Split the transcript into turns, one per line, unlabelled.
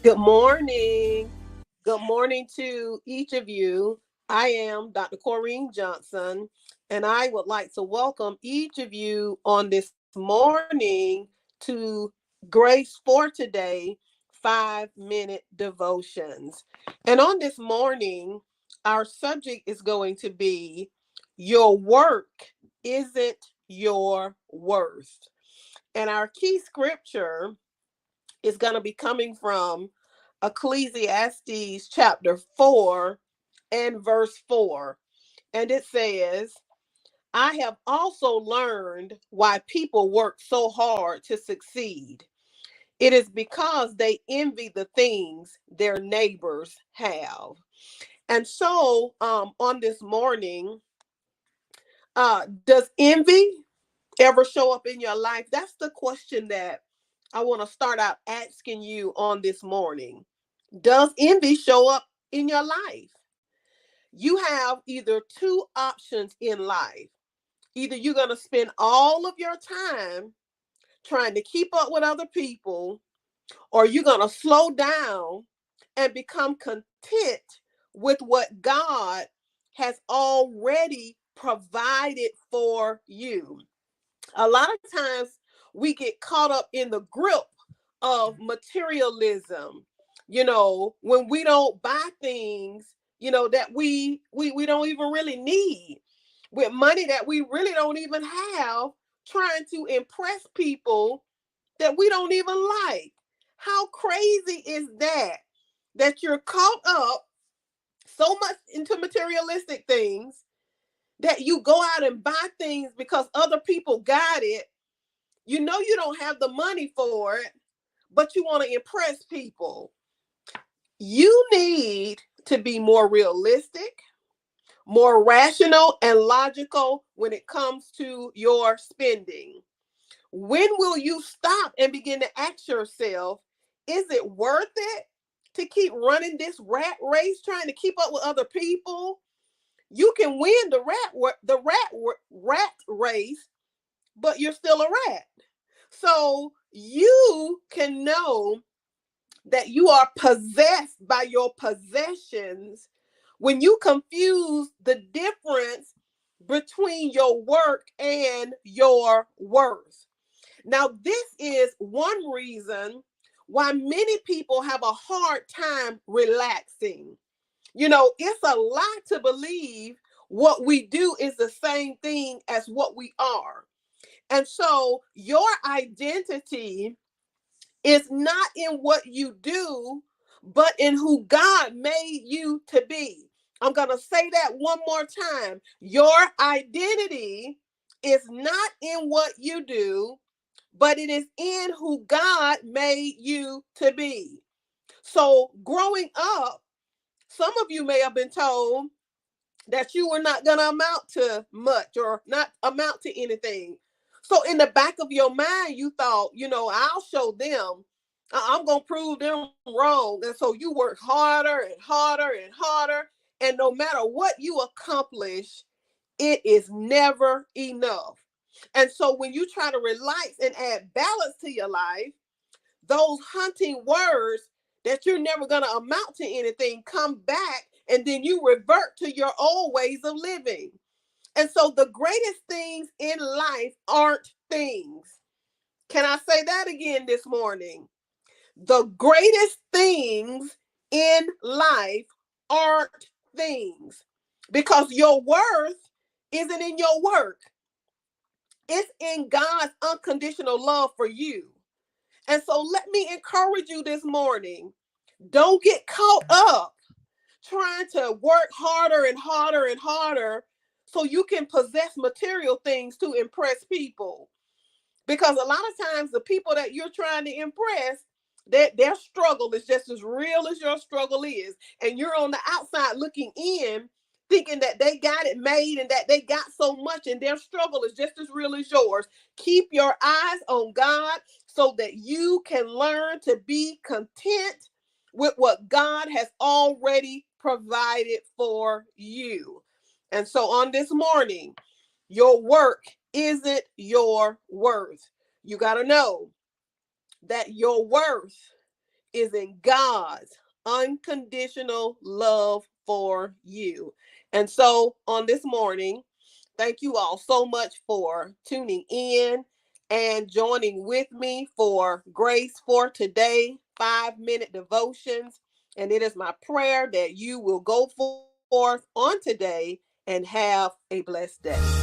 Good morning. Good morning to each of you. I am Dr. Corrine Johnson, and I would like to welcome each of you on this morning to Grace for Today 5 minute devotions. And on this morning, our subject is going to be Your Work Isn't Your Worth. And our key scripture is going to be coming from Ecclesiastes chapter 4 and verse 4. And it says, I have also learned why people work so hard to succeed. It is because they envy the things their neighbors have. And so, on this morning, does envy ever show up in your life? That's the question that I want to start out asking you on this morning. Does envy show up in your life? You have either two options in life. Either you're going to spend all of your time trying to keep up with other people, or you're going to slow down and become content with what God has already provided for you. A lot of times we get caught up in the grip of materialism, when we don't buy things, that we don't even really need, with money that we really don't even have, trying to impress people that we don't even like. How crazy is that you're caught up so much into materialistic things that you go out and buy things because other people got it. You don't have the money for it, but you want to impress people. You need to be more realistic, more rational, and logical when it comes to your spending. When will you stop and begin to ask yourself, is it worth it to keep running this rat race trying to keep up with other people? You can win the rat race, but you're still a rat. So you can know that you are possessed by your possessions when you confuse the difference between your work and your worth. Now, this is one reason why many people have a hard time relaxing. It's a lie to believe what we do is the same thing as what we are. And so your identity is not in what you do, but in who God made you to be. I'm going to say that one more time. Your identity is not in what you do, but it is in who God made you to be. So, growing up, some of you may have been told that you were not going to amount to much or not amount to anything. So in the back of your mind, you thought, I'll show them. I'm going to prove them wrong. And so you work harder and harder and harder. And no matter what you accomplish, it is never enough. And so when you try to relax and add balance to your life, those hunting words that you're never going to amount to anything come back, and then you revert to your old ways of living. And so the greatest things in life aren't things. Can I say that again this morning? The greatest things in life aren't things, because your worth isn't in your work. It's in God's unconditional love for you. And so let me encourage you this morning. Don't get caught up trying to work harder and harder and harder so you can possess material things to impress people. Because a lot of times the people that you're trying to impress, their struggle is just as real as your struggle is. And you're on the outside looking in, thinking that they got it made and that they got so much, and their struggle is just as real as yours. Keep your eyes on God so that you can learn to be content with what God has already provided for you. And so on this morning, your work isn't your worth. You got to know that your worth is in God's unconditional love for you. And so on this morning, thank you all so much for tuning in and joining with me for Grace for Today 5-minute devotions. And it is my prayer that you will go forth on today and have a blessed day.